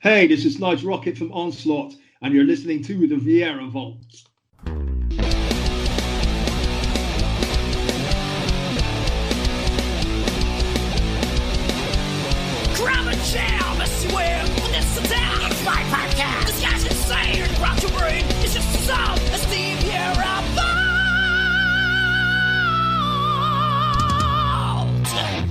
Hey, this is Nige Rockett from Onslaught, and you're listening to the Viera Vault. Grab a jam, a swim, this is down. It's my podcast. This guy's insane. Rock your brain. It's just a sound. It's the Viera Vault.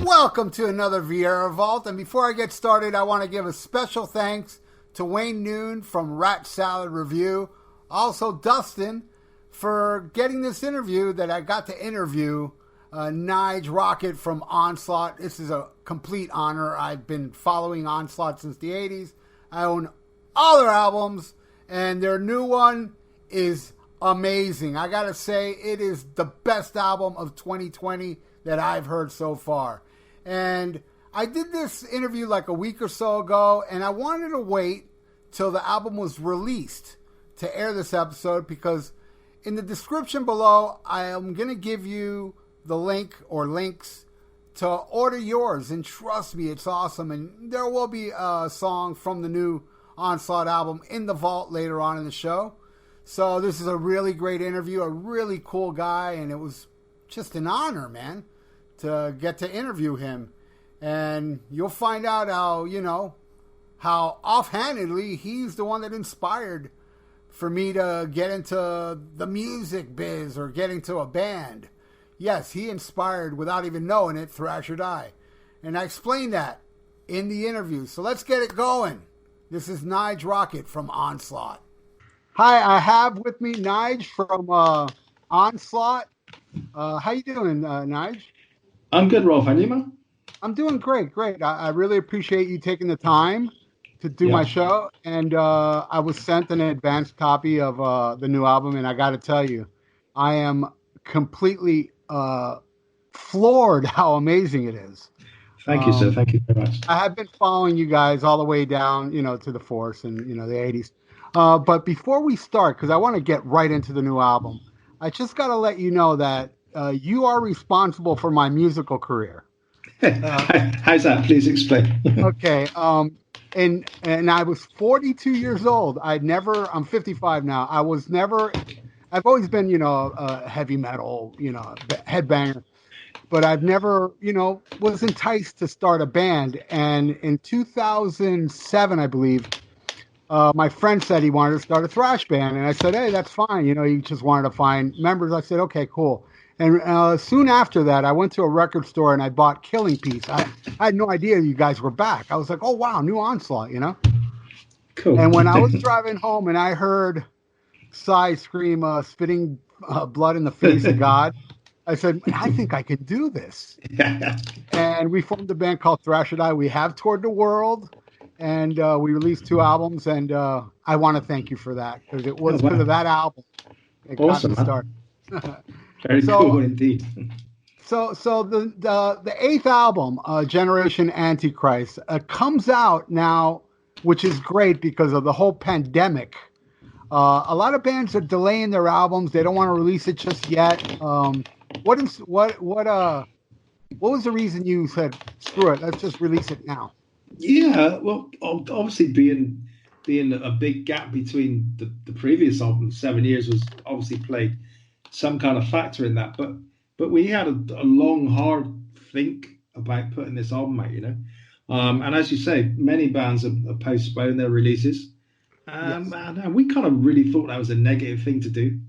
Welcome to another Viera Vault, and before I get started, I want to give a special thanks to Wayne Noon from Rat Salad Review, also Dustin for getting this interview that I got to interview Nige Rockett from Onslaught. This is a complete honor. I've been following Onslaught since the 80s. I own all their albums, and their new one is amazing. I gotta say, it is the best album of 2020 that I've heard so far. And I did this interview like a week or so ago, and I wanted to wait till the album was released to air this episode because in the description below, I am going to give you the link or links to order yours. And trust me, it's awesome. And there will be a song from the new Onslaught album in the vault later on in the show. So this is a really great interview, a really cool guy, and it was just an honor, man, to get to interview him. And you'll find out how offhandedly he's the one that inspired for me to get into the music biz or get into a band. Yes, he inspired, without even knowing it, Thrash or Die. And I explained that in the interview. So let's get it going. This is Nige Rockett from Onslaught. Hi, I have with me Nige from Onslaught. How you doing, Nige? I'm good, Rolf. And you, man? I'm doing great. I really appreciate you taking the time to do my show. And I was sent an advanced copy of the new album, and I got to tell you, I am completely floored how amazing it is. Thank you, sir. Thank you very much. I have been following you guys all the way down, to the Force and, the 80s. But before we start, because I want to get right into the new album, I just got to let you know that you are responsible for my musical career. How's that? Please explain. Okay. And I was 42 years old. I'm 55 now. I've always been, a heavy metal, headbanger, but I've never, was enticed to start a band. And in 2007, I believe, my friend said he wanted to start a thrash band. And I said, hey, that's fine. He just wanted to find members. I said, okay, cool. And soon after that, I went to a record store and I bought Killing Piece. I had no idea you guys were back. I was like, oh, wow, new Onslaught, Cool. And when I was driving home and I heard Psy scream, spitting blood in the face of God, I said, I think I can do this. And we formed a band called Thrash or Die. We have toured the world, and we released 2 albums, and I want to thank you for that, because it was because of that album it got me started. Very cool indeed. So the 8th album, Generation Antichrist, comes out now, which is great because of the whole pandemic. A lot of bands are delaying their albums; they don't want to release it just yet. What was the reason you said, "Screw it, let's just release it now"? Yeah, well, obviously being a big gap between the previous album, 7 years, was obviously played some kind of factor in that, but we had a long, hard think about putting this album out, and as you say, many bands have postponed their releases, and we kind of really thought that was a negative thing to do.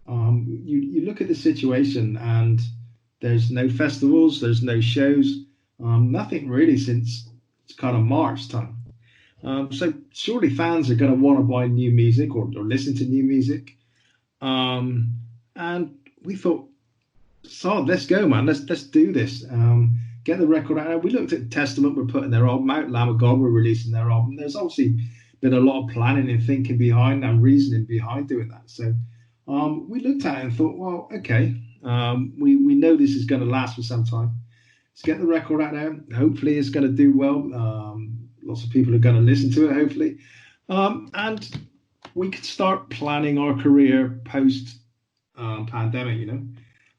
You look at the situation, and there's no festivals, there's no shows, nothing really since it's kind of March time. So surely fans are going to want to buy new music or listen to new music. And we thought, let's go, man. Let's do this. Get the record out. We looked at Testament. We're putting their album out. Lamb of God were releasing their album. There's obviously been a lot of planning and thinking behind and reasoning behind doing that. So we looked at it and thought, well, okay, we know this is going to last for some time. Let's get the record out now. Hopefully it's going to do well. Lots of people are going to listen to it, hopefully. And we could start planning our career post pandemic,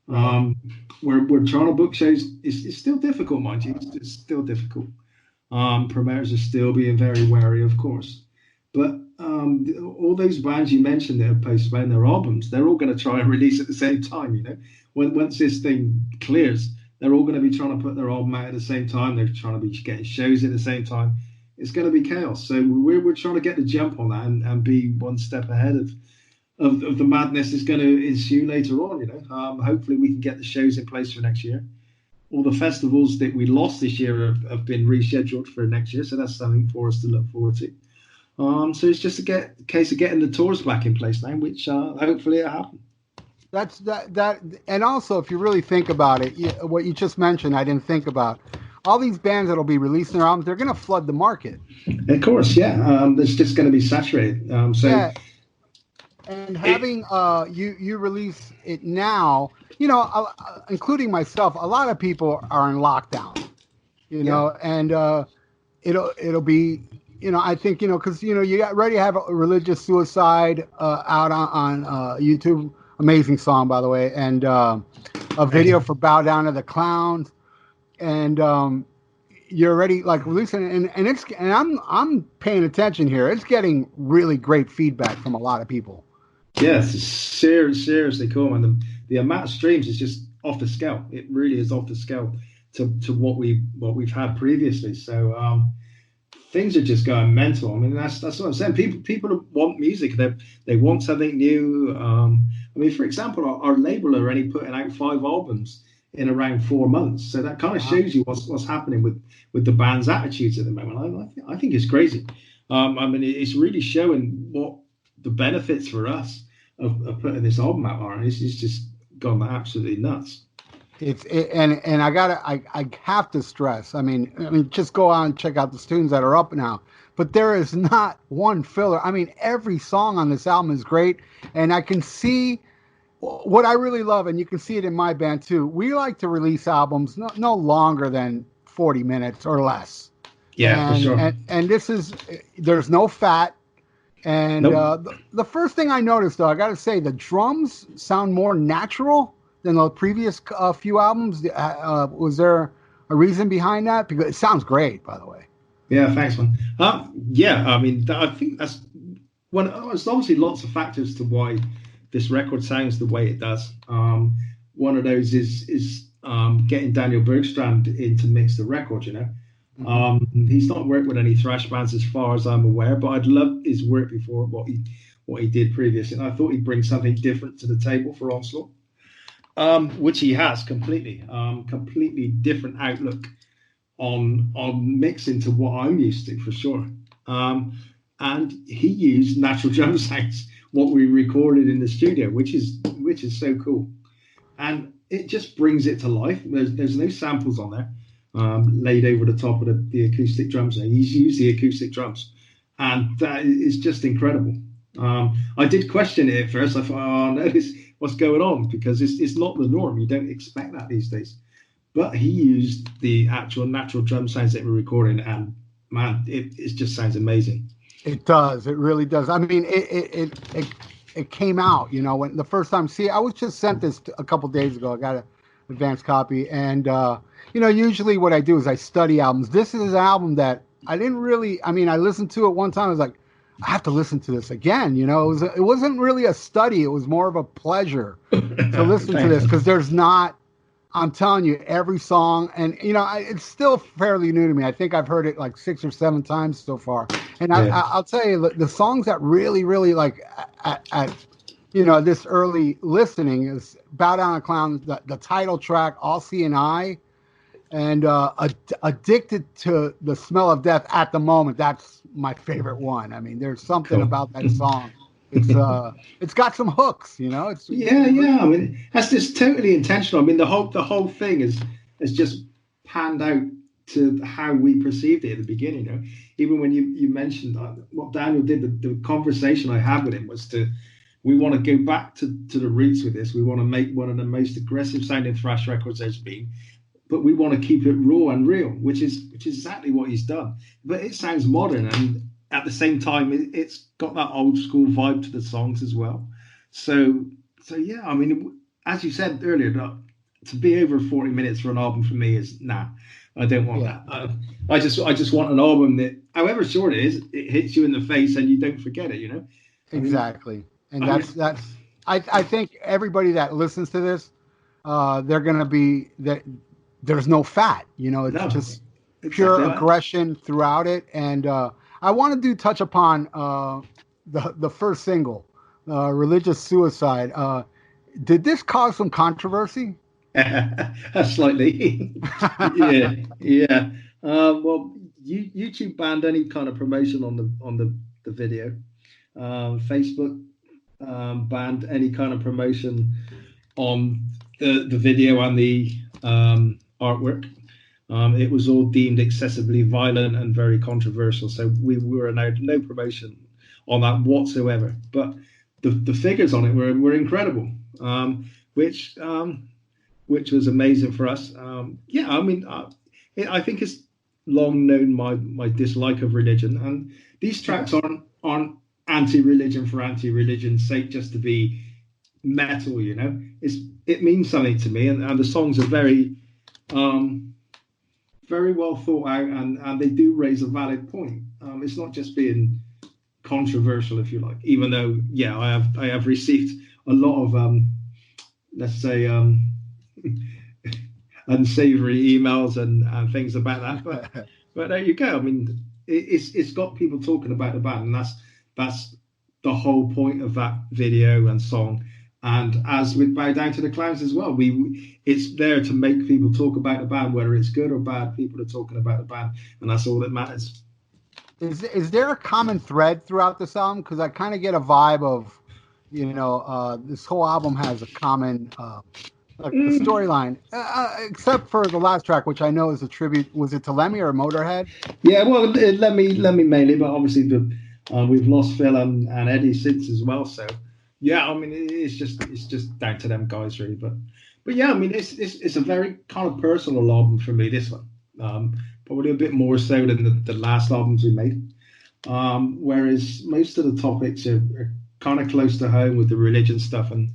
We're trying to book shows. It's still difficult, mind you. It's still difficult. Promoters are still being very wary, of course. But all those bands you mentioned that have postponed their albums, they're all going to try and release at the same time. Once this thing clears, they're all going to be trying to put their album out at the same time. They're trying to be getting shows at the same time. It's going to be chaos. So we're trying to get the jump on that and be one step ahead of the madness that's going to ensue later on. Hopefully we can get the shows in place for next year. All the festivals that we lost this year have been rescheduled for next year, so that's something for us to look forward to. So it's just a case of getting the tours back in place now, which hopefully it'll happen. That's that, and also if you really think about it, what you just mentioned, I didn't think about. All these bands that'll be releasing their albums, they're going to flood the market. Of course, yeah. It's just going to be saturated. Yeah. And having you release it now, including myself, a lot of people are in lockdown, and it'll be, I think, because, you already have a Religious Suicide out on YouTube. Amazing song, by the way. And a video for Bow Down to the Clowns. And you're already like releasing it. And I'm paying attention here. It's getting really great feedback from a lot of people. Yes, it's seriously cool. And the amount of streams is just off the scale. It really is off the scale to what we've had previously. So things are just going mental. I mean, that's what I'm saying. People want music. They want something new. I mean, for example, our label are only putting out 5 albums in around 4 months. So that kind of shows you what's happening with the band's attitudes at the moment. I think it's crazy. I mean, it's really showing what the benefits for us of putting this album out are. It's just gone absolutely nuts. And I have to stress. I mean, just go out and check out the tunes that are up now. But there is not one filler. I mean, every song on this album is great, and I can see what I really love, and you can see it in my band too. We like to release albums no longer than 40 minutes or less. Yeah, for sure. And there's no fat. And Nope. The first thing I noticed, though, I got to say, the drums sound more natural than the previous few albums. Was there a reason behind that? Because it sounds great, by the way. Yeah, thanks, man. Yeah, I mean, I think that's one. There's obviously lots of factors to why this record sounds the way it does. One of those is getting Daniel Bergstrand in to mix the record. He's not worked with any thrash bands as far as I'm aware, but I'd love his work before what he did previously. And I thought he'd bring something different to the table for Onslaught, which he has completely different outlook on mixing to what I'm used to, for sure. And he used natural drum sounds, what we recorded in the studio, which is so cool. And it just brings it to life. There's no samples on there laid over the top of the acoustic drums. He's used the acoustic drums, and that is just incredible. I did question it at first. I thought, oh no, what's going on? Because it's not the norm. You don't expect that these days. But he used the actual natural drum sounds that we're recording, and man, it just sounds amazing. It does. It really does. I mean, it came out, when the first time. See, I was just sent this a couple days ago. I got an advanced copy, and usually what I do is I study albums. This is an album that I didn't really. I mean, I listened to it one time. I was like, I have to listen to this again. It wasn't really a study. It was more of a pleasure to listen to this, because there's not. I'm telling you, every song, and it's still fairly new to me. I think I've heard it like 6 or 7 times so far. And I'll tell you, the songs that really, really like at this early listening is "Bow Down to Clown," the title track, "All See and I," and "Addicted to the Smell of Death at the Moment." That's my favorite one. I mean, there's something about that song. It's got some hooks, It's yeah. I mean, that's just totally intentional. I mean, the whole thing is just panned out to how we perceived it at the beginning. Even when you mentioned what Daniel did, the conversation I had with him was we want to go back to the roots with this. We want to make one of the most aggressive sounding thrash records there's been, but we want to keep it raw and real, which is exactly what he's done. But it sounds modern, and at the same time, it's got that old school vibe to the songs as well. So yeah, I mean, as you said earlier, to be over 40 minutes for an album for me is nah. I don't want Yeah. that. I just want an album that, however short it is, it hits you in the face and you don't forget it. I mean, Exactly. And I that's I think everybody that listens to this, they're gonna be that there's no fat. It's no, just pure exactly that. aggression throughout it. And I want to touch upon the first single, "Religious Suicide." Did this cause some controversy? Slightly. Yeah, yeah. Well, YouTube banned any kind of promotion on the video. Facebook banned any kind of promotion on the video and the artwork. It was all deemed excessively violent and very controversial, so we were allowed no promotion on that whatsoever. But the figures on it were incredible, which which was amazing for us. Yeah, I mean, I think it's long known my dislike of religion, and these tracks aren't anti-religion for anti-religion's sake, just to be metal. It means something to me, and the songs are very well thought out, and they do raise a valid point. It's not just being controversial, if you like, even though, yeah, I have received a lot of let's say unsavory emails and things about that, but there you go. I mean, it's got people talking about the band, and that's the whole point of that video and song. And as with Bow Down to the Clowns as well, it's there to make people talk about the band, whether it's good or bad. People are talking about the band, and that's all that matters. Is there a common thread throughout this album? Because I kind of get a vibe of, this whole album has a common like a storyline, except for the last track, which I know is a tribute. Was it to Lemmy or Motorhead? Yeah, well, let me mainly, but obviously we've lost Phil and Eddie since as well. So yeah, I mean, it's just down to them guys really. But yeah, I mean, it's a very kind of personal album for me. This one, probably a bit more so than the last albums we made. Whereas most of the topics are kind of close to home with the religion stuff, and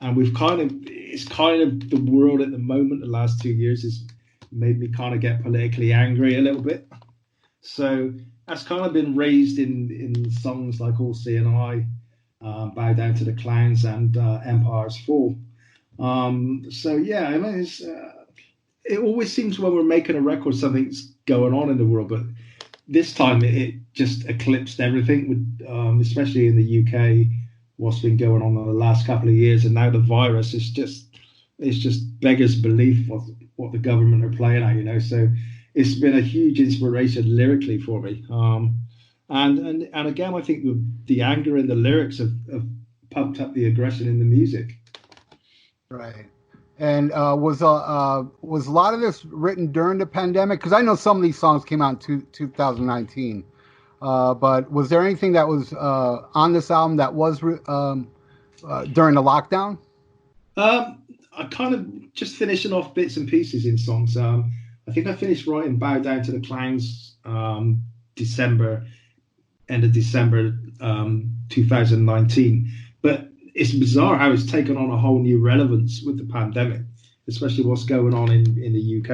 it's kind of the world at the moment. The last 2 years has made me kind of get politically angry a little bit. So that's kind of been raised in songs like All Seeing Eye, Bow Down to the Clowns, and Empire's Fall. So yeah, I mean, it always seems when we're making a record, something's going on in the world, but this time it just eclipsed everything, with especially in the UK, what's been going on in the last couple of years, and now the virus is just beggars belief what the government are playing at. So it's been a huge inspiration lyrically for me. And again, I think the anger in the lyrics have pumped up the aggression in the music. Right. And was a lot of this written during the pandemic? Because I know some of these songs came out in 2019. But was there anything that was on this album that was during the lockdown? I kind of just finishing off bits and pieces in songs. I think I finished writing Bow Down to the Clowns end of December 2019. But it's bizarre how it's taken on a whole new relevance with the pandemic, especially what's going on in the UK.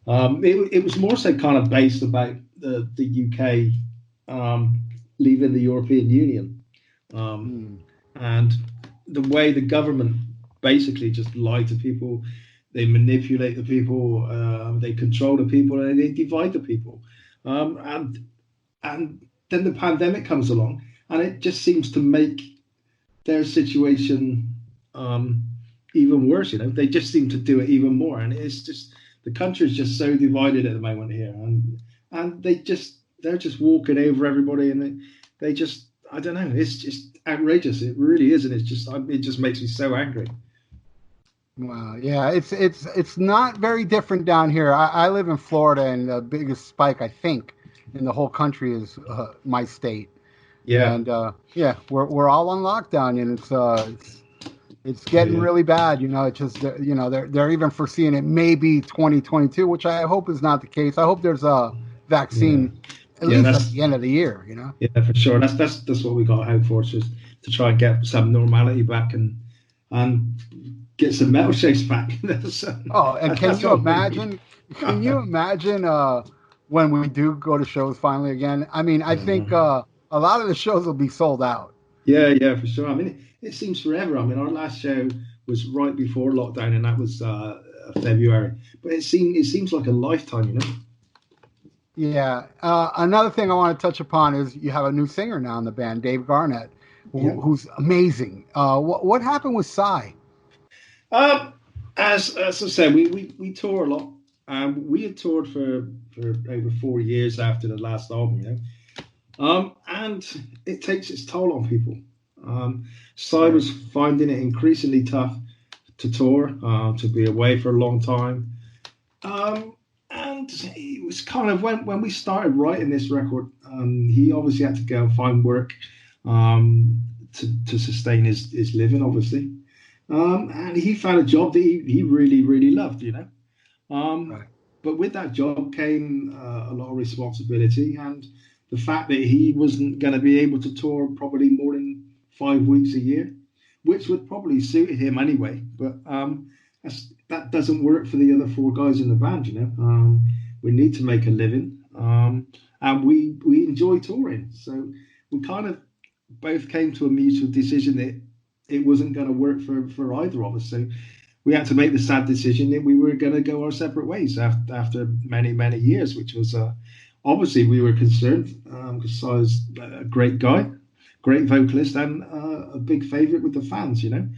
It was more so kind of based about the UK leaving the European Union, and the way the government basically just lie to people, they manipulate the people, they control the people, and they divide the people. And then the pandemic comes along, and it just seems to make their situation even worse. They just seem to do it even more, and it's just the country is just so divided at the moment here, and they're just walking over everybody, and they just, I don't know, it's just outrageous. It really is, and it just makes me so angry. Wow, yeah, it's not very different down here. I live in Florida, and the biggest spike I think in the whole country is my state. Yeah, and yeah, we're all on lockdown, and it's getting really bad. It's just they're even foreseeing it may be 2022, which I hope is not the case. I hope there's a vaccine at least at the end of the year. Yeah, for sure. That's what we got to hope for, just to try and get some normality back and get some metal shakes back. Oh, and can That's you what we need. imagine? Can you imagine when we do go to shows finally again? I mean, I think a lot of the shows will be sold out. Yeah, for sure. I mean, it seems forever. I mean, our last show was right before lockdown, and that was February. But it seems like a lifetime, you know. Yeah. Another thing I want to touch upon is you have a new singer now in the band, Dave Garnett, Yeah. who's amazing. What happened with Psy? Um, as I said, we tour a lot. We had toured for over 4 years after the last album, you know. And it takes its toll on people. Cy was finding it increasingly tough to tour, to be away for a long time. And it was kind of when we started writing this record, he obviously had to go and find work to sustain his living, obviously. And he found a job that he really, really loved, you know. Right. But with that job came a lot of responsibility, and the fact that he wasn't going to be able to tour probably more than 5 weeks a year, which would probably suit him anyway. But that doesn't work for the other four guys in the band, you know. We need to make a living, and we enjoy touring. So we kind of both came to a mutual decision that it wasn't going to work for either of us. So we had to make the sad decision that we were going to go our separate ways after many, many years, which was obviously we were concerned because I was a great guy, great vocalist, and a big favourite with the fans, you know.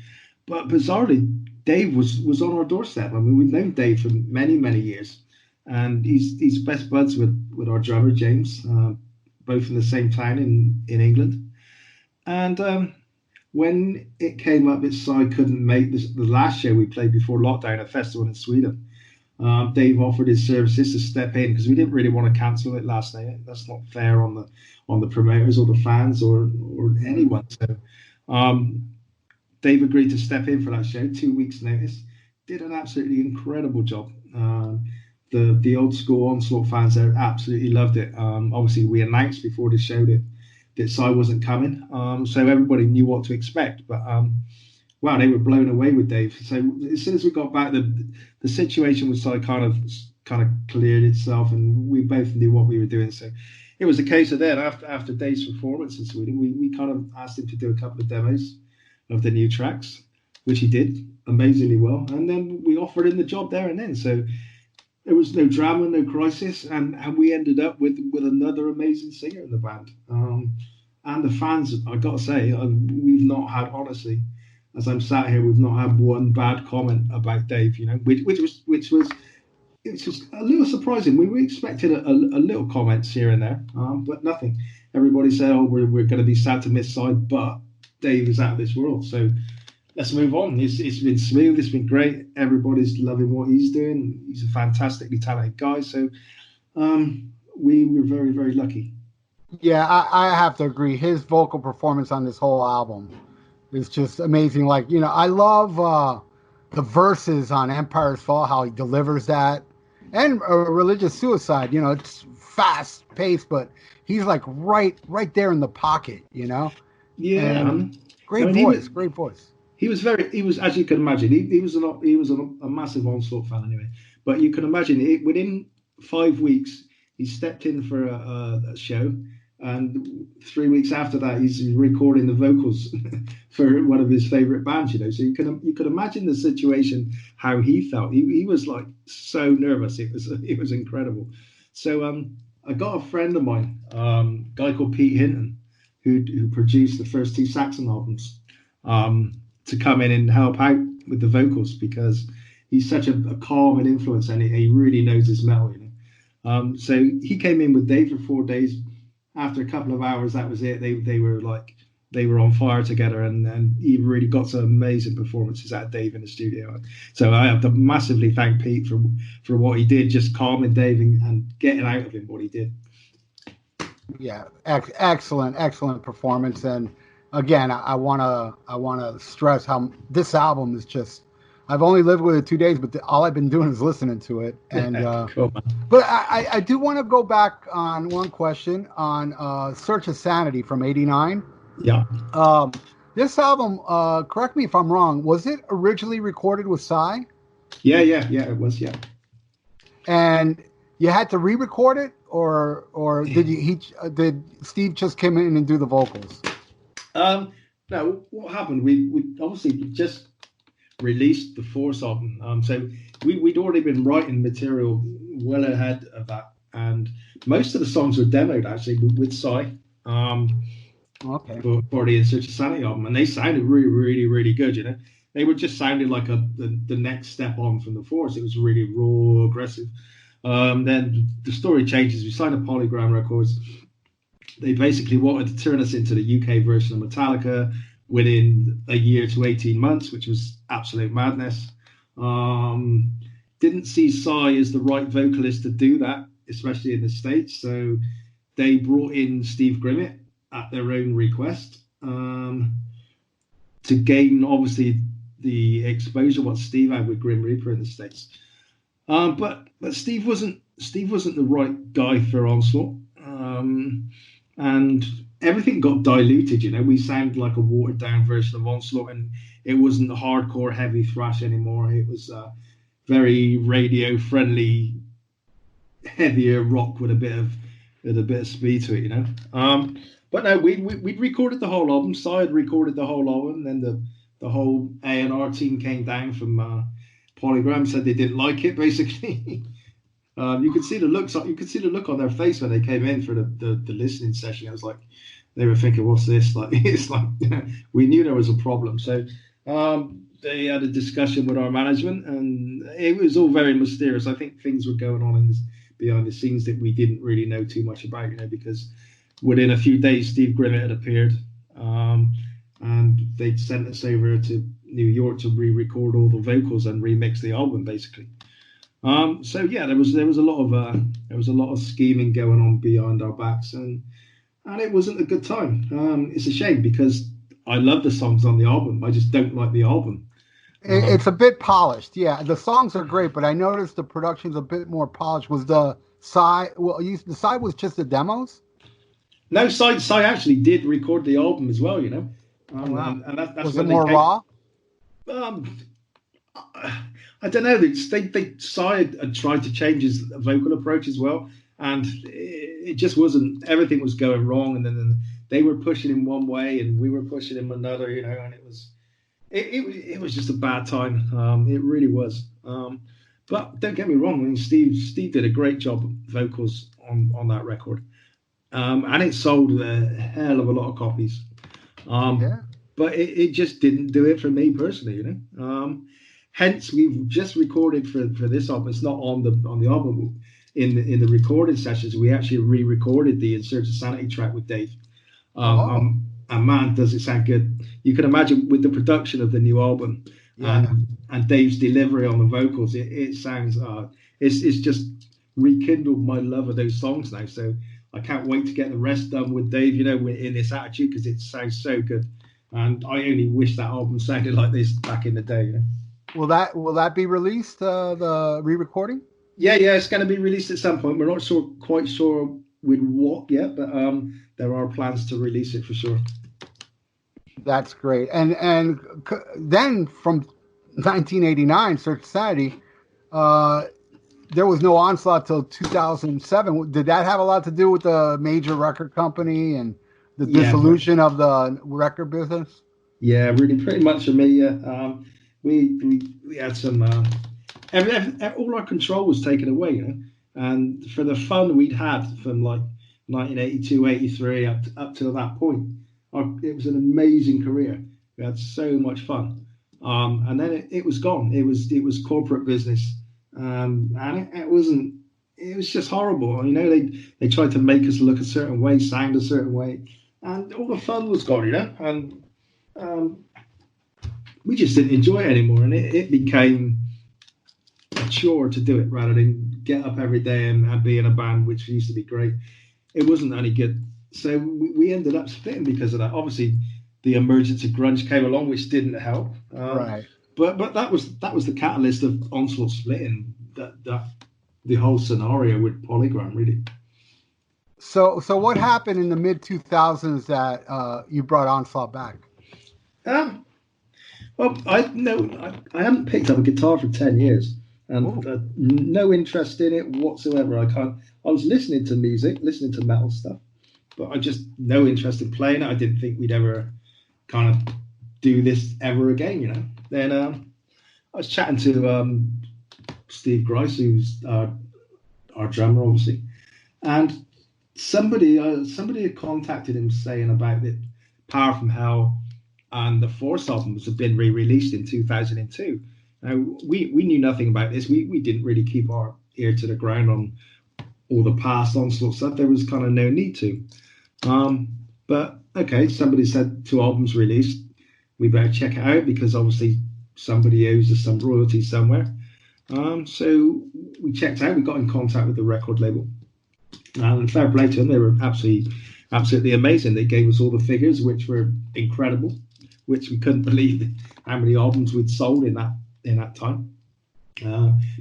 But bizarrely, Dave was on our doorstep. I mean, we've known Dave for many, many years, and he's best buds with our drummer James, both in the same town in England. And when it came up that Cy couldn't make the last show we played before lockdown, a festival in Sweden, Dave offered his services to step in because we didn't really want to cancel it last night. That's not fair on the promoters or the fans or anyone. So Dave agreed to step in for that show. 2 weeks' notice. Did an absolutely incredible job. The old school Onslaught fans there absolutely loved it. Obviously, we announced before the show that Cy wasn't coming, so everybody knew what to expect. But wow, they were blown away with Dave. So as soon as we got back, the situation with Cy kind of cleared itself, and we both knew what we were doing. So it was a case of then after Dave's performance in Sweden, we kind of asked him to do a couple of demos of the new tracks, which he did amazingly well, and then we offered him the job there and then. So there was no drama, no crisis, and we ended up with another amazing singer in the band. And the fans, I got to say, we've not had, honestly, as I'm sat here, we've not had one bad comment about Dave. You know, which was a little surprising. We expected a little comments here and there, but nothing. Everybody said, "Oh, we're going to be sad to miss Cy, but Dave is out of this world." So let's move on. It's been smooth. It's been great. Everybody's loving what he's doing. He's a fantastically talented guy. So we were very, very lucky. Yeah, I have to agree. His vocal performance on this whole album is just amazing. Like, you know, I love the verses on Empire's Fall, how he delivers that. And Religious Suicide, you know, it's fast paced, but he's like right there in the pocket, you know? Yeah. Great voice, great voice. He was, as you can imagine, he was a massive Onslaught fan anyway. But you can imagine, within 5 weeks, he stepped in for a show, and 3 weeks after that, he's recording the vocals for one of his favorite bands. You know, so you can imagine the situation, how he felt. He was like so nervous. It was incredible. So I got a friend of mine, a guy called Pete Hinton, who produced the first two Saxon albums, to come in and help out with the vocals, because he's such a calm and influence, and he really knows his metal, you know. So he came in with Dave for 4 days. After a couple of hours, that was it. They were on fire together, and he really got some amazing performances out of Dave in the studio. So I have to massively thank Pete for what he did, just calming Dave and getting out of him what he did. Yeah, excellent performance. And again, I wanna stress how this album is just. I've only lived with it 2 days, but all I've been doing is listening to it. And Cool. but I do want to go back on one question on Search of Sanity from '89. Yeah. This album, correct me if I'm wrong, was it originally recorded with Psy? Yeah, it was, yeah. And you had to re-record it, or did Steve just come in and do the vocals? No, what happened? We obviously just released the Force album, so we'd already been writing material well ahead of that, and most of the songs were demoed actually with Psy. Okay. For the In Search of Sanity album, and they sounded really, really, really good. You know, they were just sounding like the next step on from the Force. It was really raw, aggressive. Then the story changes. We signed a Polygram Records. They basically wanted to turn us into the UK version of Metallica within a year to 18 months, which was absolute madness. Didn't see Psy as the right vocalist to do that, especially in the States. So they brought in Steve Grimmett at their own request, to gain obviously the exposure what Steve had with Grim Reaper in the States. But Steve wasn't the right guy for Onslaught, and everything got diluted. You know, we sound like a watered down version of Onslaught, and it wasn't the hardcore heavy thrash anymore. It was very radio friendly, heavier rock with a bit of speed to it. You know. But no, we'd recorded the whole album. Psy had recorded the whole album. Then the whole A&R team came down from Polygram, said they didn't like it. Basically, you could see the look on their face when they came in for the listening session. It was like they were thinking, "What's this?" Like it's like we knew there was a problem. So they had a discussion with our management, and it was all very mysterious. I think things were going on behind the scenes that we didn't really know too much about. You know, because within a few days, Steve Grimmett had appeared, and they'd sent us over to New York to re-record all the vocals and remix the album, basically. So yeah, there was a lot of scheming going on behind our backs, and it wasn't a good time. It's a shame because I love the songs on the album. I just don't like the album. It's a bit polished. Yeah, the songs are great, but I noticed the production's a bit more polished. Was the side? Well, the side was just the demos. No, Psy actually did record the album as well, you know. Oh, wow. And that's Was it when more they came. raw? I don't know. They Psy had tried to change his vocal approach as well, and it just wasn't. Everything was going wrong, and then they were pushing him one way, and we were pushing him another, you know. And it was just a bad time. It really was. But don't get me wrong. I mean, Steve did a great job of vocals on that record. And it sold a hell of a lot of copies. Yeah. But it just didn't do it for me personally, you know. Hence, we've just recorded for this album. It's not on the album. In the recording sessions, we actually re-recorded the In Search of Sanity track with Dave. And man, does it sound good! You can imagine with the production of the new album, Yeah. and Dave's delivery on the vocals, it sounds it's just rekindled my love of those songs now. So I can't wait to get the rest done with Dave, you know, in this attitude, because it sounds so good. And I only wish that album sounded like this back in the day. You know? Will that be released? The re-recording? Yeah, it's going to be released at some point. We're not quite sure with what yet, but there are plans to release it for sure. That's great. And then from 1989, Search Society, there was no Onslaught till 2007. Did that have a lot to do with the major record company and the dissolution of the record business? Yeah, really, pretty much for me. Yeah, we had some. All our control was taken away, you know, and for the fun we'd had from like 1982, 83 up till that point, it was an amazing career. We had so much fun, and then it was gone. It was corporate business. And it wasn't. It was just horrible. You know, they tried to make us look a certain way, sound a certain way, and all the fun was gone. You know, and we just didn't enjoy it anymore. And it became a chore to do it rather than get up every day and be in a band, which used to be great. It wasn't any good. So we ended up splitting because of that. Obviously, the emergence of grunge came along, which didn't help. Right. But that was the catalyst of Onslaught splitting the whole scenario with Polygram, really. So what happened in the mid 2000s that you brought Onslaught back? Um, well, I haven't picked up a guitar for 10 years, and Ooh. no interest in it whatsoever. I can't. I was listening to music, listening to metal stuff, but I just no interest in playing it. I didn't think we'd ever kind of do this ever again, you know. Then I was chatting to Steve Grice, who's our drummer, obviously, and somebody had contacted him saying about the Power from Hell and the Force albums have been re-released in 2002. Now we knew nothing about this. We didn't really keep our ear to the ground on all the past Onslaught stuff. There was kind of no need to. But okay, somebody said 2 albums released. We better check it out because obviously somebody owes us some royalty somewhere. So we checked out. We got in contact with the record label, and fair play to them. They were absolutely amazing. They gave us all the figures, which were incredible, which we couldn't believe how many albums we'd sold in that time.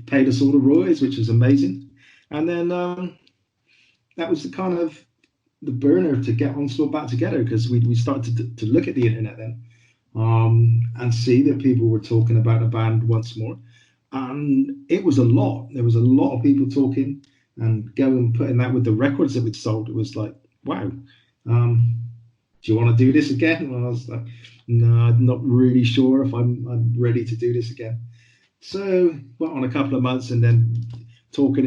Paid us all the royalties, which was amazing. And then that was the kind of the burner to get Onslaught back together because we started to look at the internet then and see that people were talking about the band once more. And it was a lot. There was a lot of people talking and going putting that with the records that we'd sold. It was like, wow, do you want to do this again? And I was like, no, I'm not really sure if I'm ready to do this again. So went on a couple of months and then talking,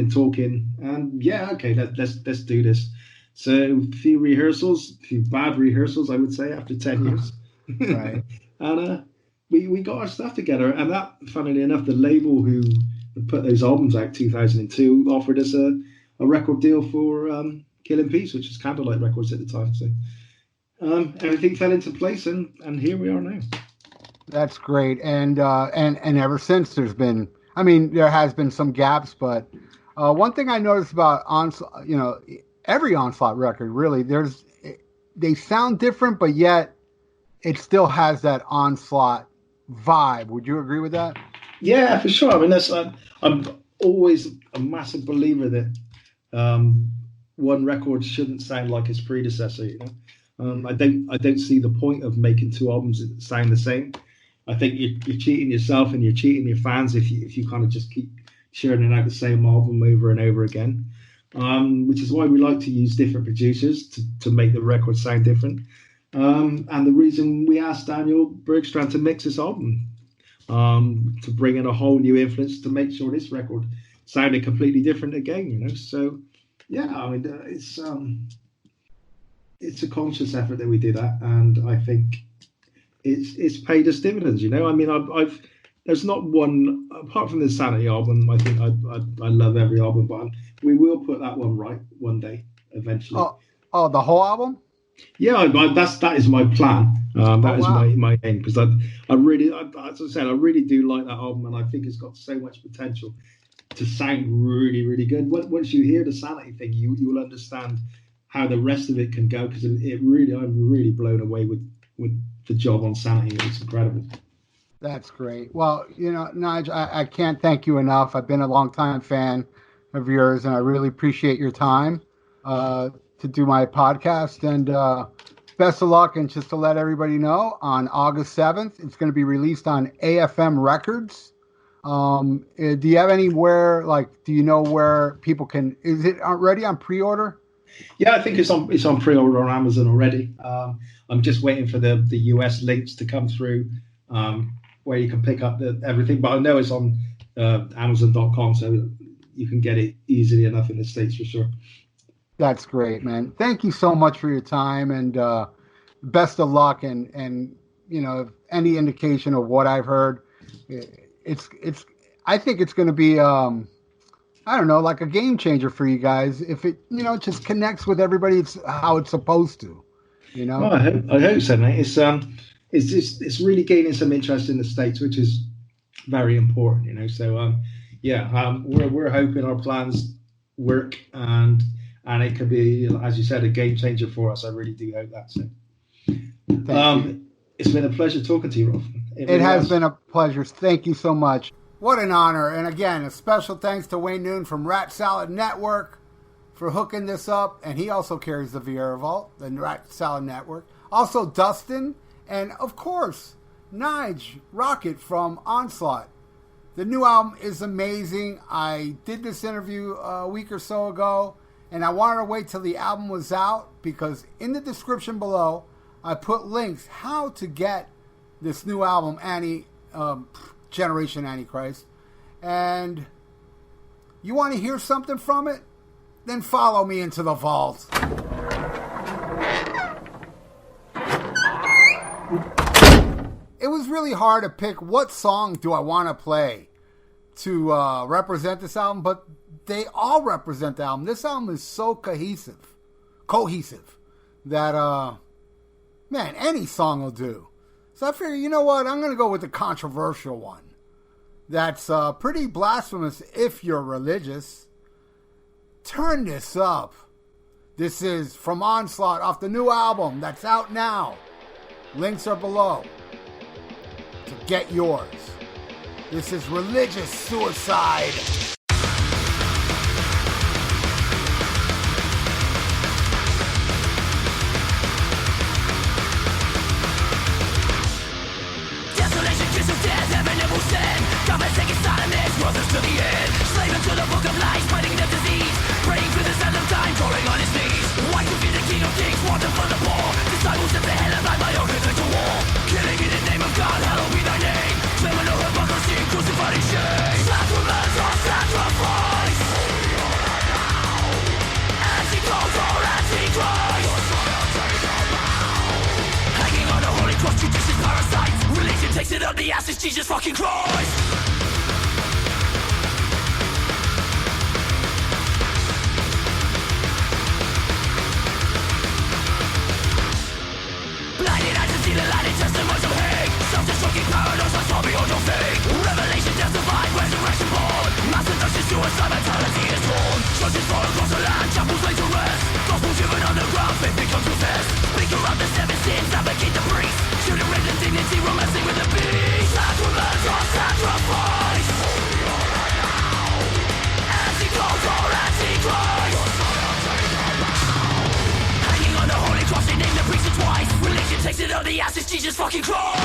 and yeah, okay, let's do this. So a few rehearsals, a few bad rehearsals, I would say, after 10 years. Right. And we got our stuff together, and that, funnily enough, the label who put those albums out 2002 offered us a record deal for Kill in Peace, which was Candlelight Records at the time. So everything fell into place, and here we are now. That's great. And ever since there has been some gaps, but one thing I noticed about Onslaught, every Onslaught record, really, they sound different, but yet it still has that Onslaught vibe. Would you agree with that? Yeah, for sure. I mean, I'm always a massive believer that one record shouldn't sound like its predecessor. I don't see the point of making 2 albums that sound the same. I think you're cheating yourself and you're cheating your fans if you kind of just keep churning out the same album over and over again. Which is why we like to use different producers to make the record sound different. And the reason we asked Daniel Bergstrand to mix this album, to bring in a whole new influence to make sure this record sounded completely different again, So, yeah, I mean, it's a conscious effort that we do that, and I think it's paid us dividends, I mean, I've there's not one apart from the Sanity album. I think I love every album, but we will put that one right one day eventually. Oh, the whole album? Yeah, that is my plan. That is my aim, because I really, as I said, I really do like that album, and I think it's got so much potential to sound really, really good. Once you hear the Sanity thing, you will understand how the rest of it can go, because I'm really blown away with the job on Sanity. It's incredible. That's great. Well, Nige, I can't thank you enough. I've been a longtime fan of yours, and I really appreciate your time to do my podcast. And best of luck. And just to let everybody know, on August 7th, it's going to be released on AFM Records. Do you have anywhere, do you know where people can, is it already on pre-order? Yeah, I think it's on pre-order on Amazon already. I'm just waiting for the US links to come through, where you can pick up everything. But I know it's on Amazon.com, so you can get it easily enough in the States for sure. That's great, man. Thank you so much for your time, and best of luck. And if any indication of what I've heard, I think it's going to be I don't know, like a game changer for you guys if it just connects with everybody. It's how it's supposed to. Well, I hope so, mate. It's really gaining some interest in the States, which is very important. So we're hoping our plans work, and it could be, as you said, a game changer for us. I really do hope that. So it's been a pleasure talking to you, Rob. It has been a pleasure. Thank you so much. What an honor. And again, a special thanks to Wayne Noon from Rat Salad Network for hooking this up. And he also carries the Viera Vault, the Rat Salad Network. Also, Dustin And of course, Nige Rockett from Onslaught. The new album is amazing. I did this interview a week or so ago, and I wanted to wait till the album was out because in the description below, I put links how to get this new album, Generation Antichrist. And you want to hear something from it? Then follow me into the vault. It was really hard to pick what song do I want to play to represent this album, but they all represent the album. This album is so cohesive that, man, any song will do. So I figure, you know what, I'm going to go with the controversial one. That's pretty blasphemous if you're religious. Turn this up. This is from Onslaught off the new album that's out now. Links are below to get yours. This is Religious Suicide. Desolation, kiss of death, heaven never will stand. Government taking silence, brothers to the end. Slave into the book of lies, fighting the disease. Praying for the son of time, crawling on his knees. Why to be the king of kings, wanting for the poor. Disciples at the head of my own to war. Killing in the name of God, hallowed be thy name. Claiming no hypocrisy, crucified in shame. Sacraments or sacrifice. Antichrist or Antichrist. Hanging on a holy cross, judicious parasites. Religion takes it up the ass, it's Jesus fucking Christ. Blinded eyes to see the light and testimonies of hate. Self-destructing paradox I saw beyond your fate. Revelation justified, resurrection born. Mass seduction, suicide, mentality is torn. Churches fall across the land, chapels laid to rest. Gospel driven underground, faith becomes confessed. Speak around the seven sins, advocate the priest. Shooting red and dignity, romancing with the beast. Sacraments or sacrifice. Antichrist or Antichrist. Hanging on the holy cross, they name the priest twice. Religion takes it up the ass, it's Jesus fucking Christ.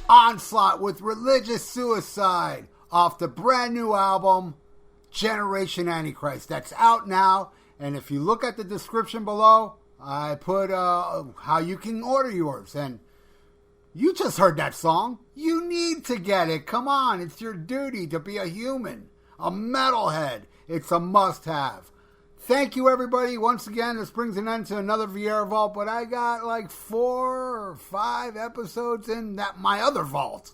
Onslaught with Religious Suicide off the brand new album Generation Antichrist. That's out now, and if you look at the description below, I put how you can order yours. And you just heard that song. You need to get it. Come on, it's your duty to be a human, a metalhead. It's a must-have. Thank you, everybody. Once again, this brings an end to another Viera Vault, but I got like 4 or 5 episodes in my other vault.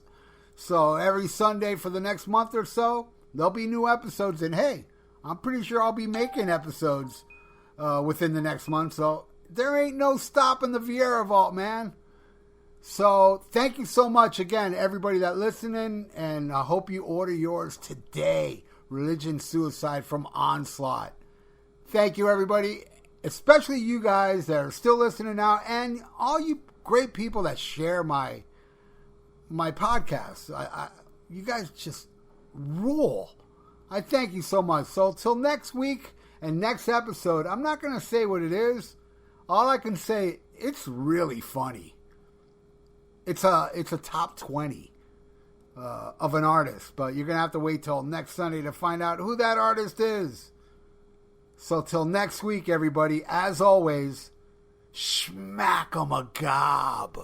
So every Sunday for the next month or so, there'll be new episodes. And hey, I'm pretty sure I'll be making episodes within the next month. So there ain't no stopping the Viera Vault, man. So thank you so much again, everybody that listening, and I hope you order yours today. Religion Suicide from Onslaught. Thank you, everybody, especially you guys that are still listening now, and all you great people that share my podcast. You guys just rule. I thank you so much. So till next week and next episode, I'm not going to say what it is. All I can say, it's really funny. It's a top 20 of an artist, but you're going to have to wait till next Sunday to find out who that artist is. So till next week, everybody, as always, schmack 'em a gob.